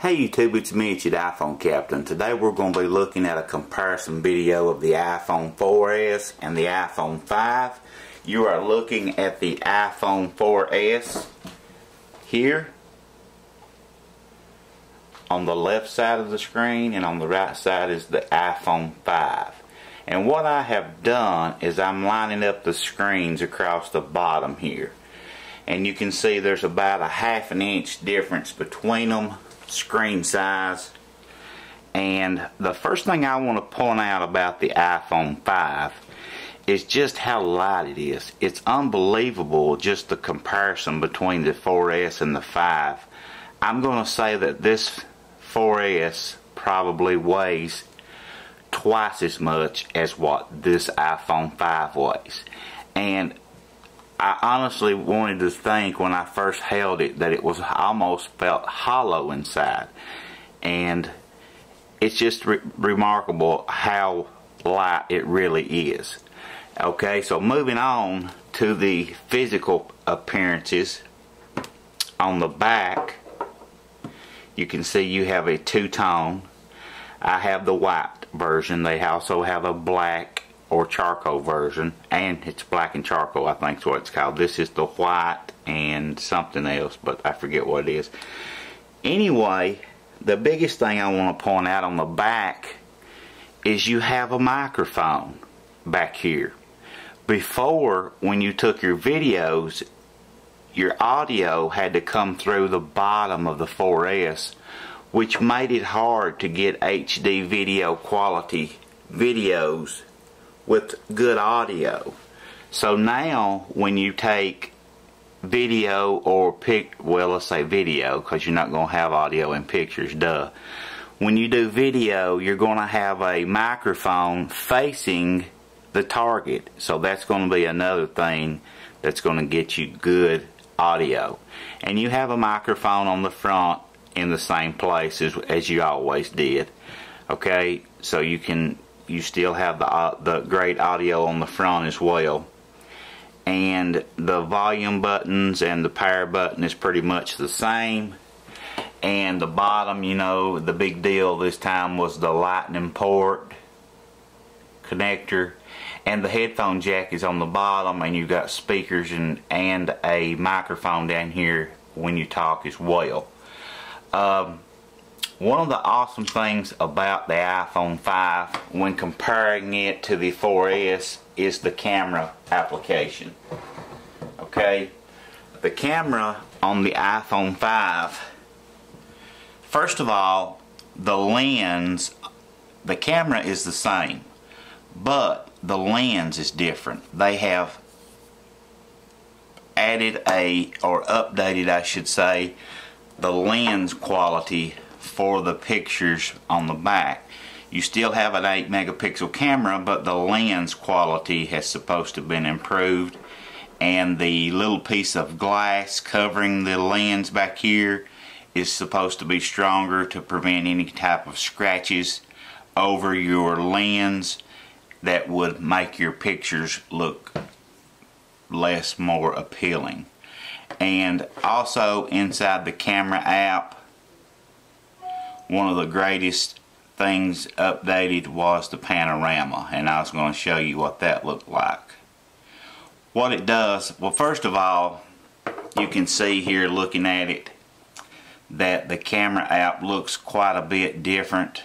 Hey YouTube, it's me, it's your iPhone Captain. Today we're going to be looking at a comparison video of the iPhone 4S and the iPhone 5. You are looking at the iPhone 4S here on the left side of the screen, and on the right side is the iPhone 5. And what I have done is I'm lining up the screens across the bottom here. And you can see there's about a ½ an inch difference between them, screen size. And the first thing I want to point out about the iPhone 5 is just how light it is. It's unbelievable, just the comparison between the 4S and the 5. I'm going to say that this 4S probably weighs twice as much as what this iPhone 5 weighs. And I honestly wanted to think when I first held it that it was almost felt hollow inside. And it's just remarkable how light it really is. Okay, so moving on to the physical appearances. On the back, you can see you have a two-tone. I have the white version. They also have a black or charcoal version, and it's black and charcoal, I think is what it's called. This is the white and something else, but I forget what it is. Anyway, the biggest thing I want to point out on the back is you have a microphone back here. Before, when you took your videos, your audio had to come through the bottom of the 4S, which made it hard to get HD video quality videos with good audio. So now when you take video or let's say video, because you're not going to have audio and pictures, duh. When you do video, you're going to have a microphone facing the target. So that's going to be another thing that's going to get you good audio. And you have a microphone on the front in the same place as you always did. Okay, so you still have the great audio on the front as well. And the volume buttons and the power button is pretty much the same. And the bottom, you know, the big deal this time was the lightning port connector. And the headphone jack is on the bottom, and you've got speakers and a microphone down here when you talk as well. One of the awesome things about the iPhone 5 when comparing it to the 4S is the camera application. Okay, the camera on the iPhone 5, first of all, the lens, the camera is the same, but the lens is different. They have added or updated, I should say, the lens quality for the pictures on the back. You still have an 8 megapixel camera, but the lens quality has supposed to have been improved, and the little piece of glass covering the lens back here is supposed to be stronger to prevent any type of scratches over your lens that would make your pictures look more appealing. And also inside the camera app, one of the greatest things updated was the panorama, and I was going to show you what that looked like. What it does, well, first of all, you can see here looking at it that the camera app looks quite a bit different.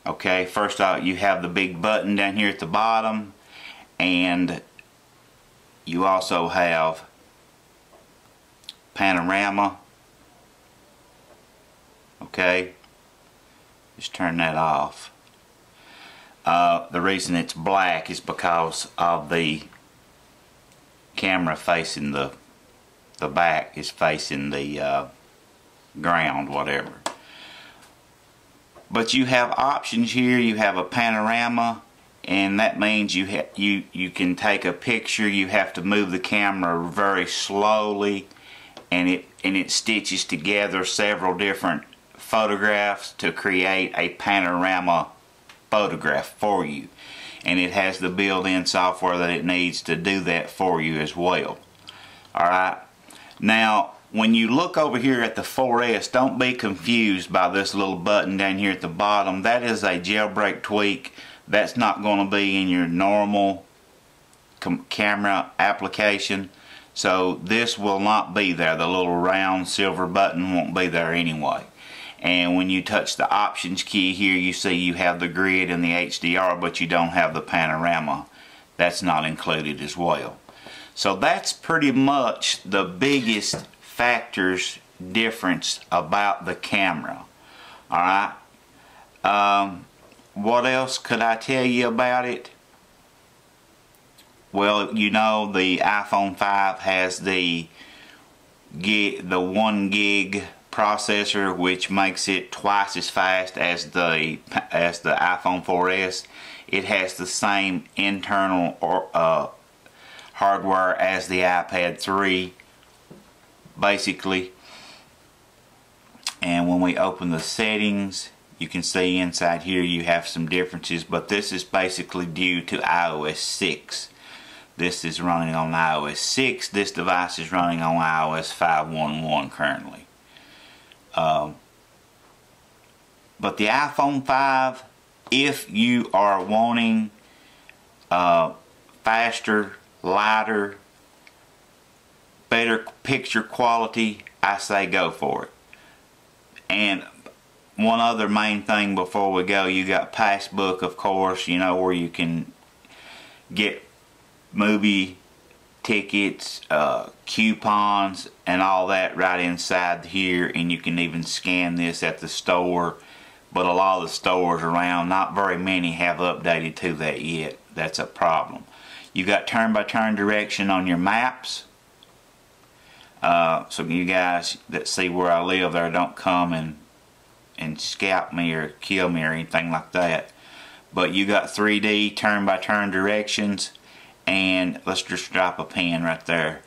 Okay, first off, you have the big button down here at the bottom, and you also have panorama. Okay, just turn that off. The reason it's black is because of the camera facing the back is facing the ground, whatever. But you have options here. You have a panorama, and that means you can take a picture. You have to move the camera very slowly, and it stitches together several different photographs to create a panorama photograph for you, and it has the built-in software that it needs to do that for you as well. Alright, now when you look over here at the 4S, don't be confused by this little button down here at the bottom. That is a jailbreak tweak. That's not going to be in your normal camera application. So this will not be there. The little round silver button won't be there anyway. And when you touch the options key here, you see you have the grid and the HDR, but you don't have the panorama. That's not included as well. So that's pretty much the biggest factors difference about the camera. Alright. What else could I tell you about it? Well, you know, the iPhone 5 has the 1 gig processor, which makes it twice as fast as the iPhone 4S. It has the same internal hardware as the iPad 3, basically. And when we open the settings, you can see inside here you have some differences, but this is basically due to iOS 6. This is running on iOS 6. This device is running on iOS 5.1.1 currently. But the iPhone 5, if you are wanting faster, lighter, better picture quality, I say go for it. And one other main thing before we go, you got Passbook, of course, you know, where you can get movie tickets, coupons, and all that right inside here, and you can even scan this at the store. But a lot of the stores around, not very many have updated to that yet. That's a problem. You got turn-by-turn direction on your maps. So you guys that see where I live there, don't come and scalp me or kill me or anything like that. But you got 3D turn-by-turn directions, and let's just drop a pin right there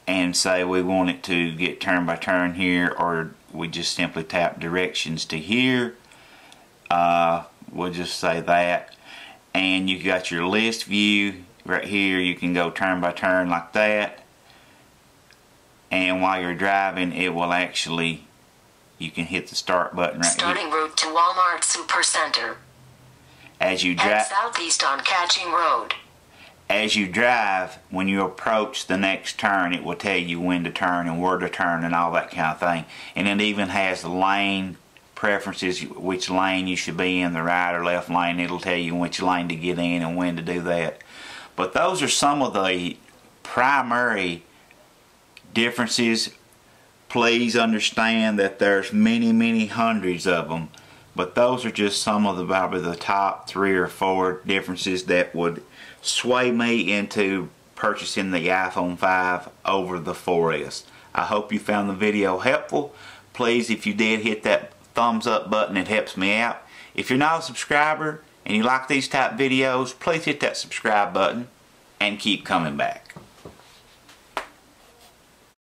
and say we want it to get turn-by-turn here, or we just simply tap directions to here. We'll just say that, and you got your list view right here. You can go turn by turn like that, and while you're driving, it will actually, you can hit the start button right here. Starting route to Walmart Supercenter. As you drive southeast on Catching Road. As you drive, when you approach the next turn, it will tell you when to turn and where to turn and all that kind of thing. And it even has lane preferences, which lane you should be in, the right or left lane. It'll tell you which lane to get in and when to do that. But those are some of the primary differences. Please understand that there's many hundreds of them, but those are just some of the probably the top 3 or 4 differences that would sway me into purchasing the iPhone 5 over the 4S. I hope you found the video helpful. Please, if you did, hit that thumbs up button. It helps me out. If you're not a subscriber and you like these type videos, please hit that subscribe button and keep coming back.